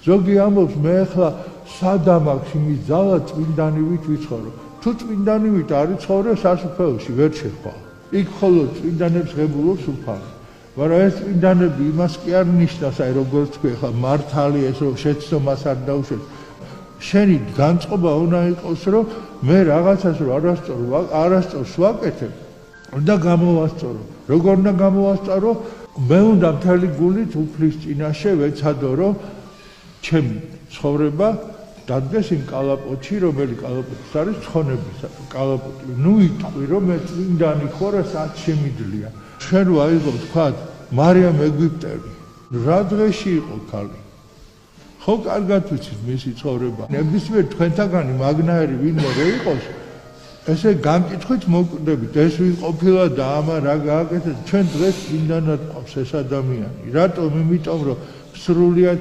ზოგი ამბობს მე ახლა სადამ აქვს იმის ძალა წმინდანივით ვიცხოვრო. თუ წმინდანივით არ იცხოვრე სასუფეველში ვერ შეხვალ. იქ მხოლოდ წმინდანებს ღებულობს უფალი. მაგრამ ეს წმინდანები იმას კი არ ნიშნავს, აი როგორც თქვი ახლა მართალი ეს რომ შეცდომას არ დაუშვებს. შენი განწყობა უნდა იყოს, რომ მე რაღაცას რომ არასწორს ვაკეთებ, უნდა გამოვასწორო. როგორ უნდა გამოვასწორო? მე უნდა მთელი გულით უფლის წინაშე ვეცადო, რომ ჩემი ცხოვრება დადგეს იმ კალაპოტში, რომელიც კალაპოტს არის ცხონების კალაპოტი. ნუ იტყვი, რომ მე წმინდანი ხარ, სადაც შემიძლია. შენ რო აიღო თქვა მარიამ ეგვიპტელი, რა დღეში იყო ქალი? ხო კარგად ვიცით მისი ცხოვრება. ნებისმიერ თქვენთაგანი მაგნაერი ვინმე რო იყოს, ესე განკითხვით მოვკვდებით, ეს ვინ ყოფილა და ამა რა გააკეთეთ, ჩვენ დღეს წმინდანად ყავს ეს ადამიანი. რატომ? იმიტომ რომ სრულიად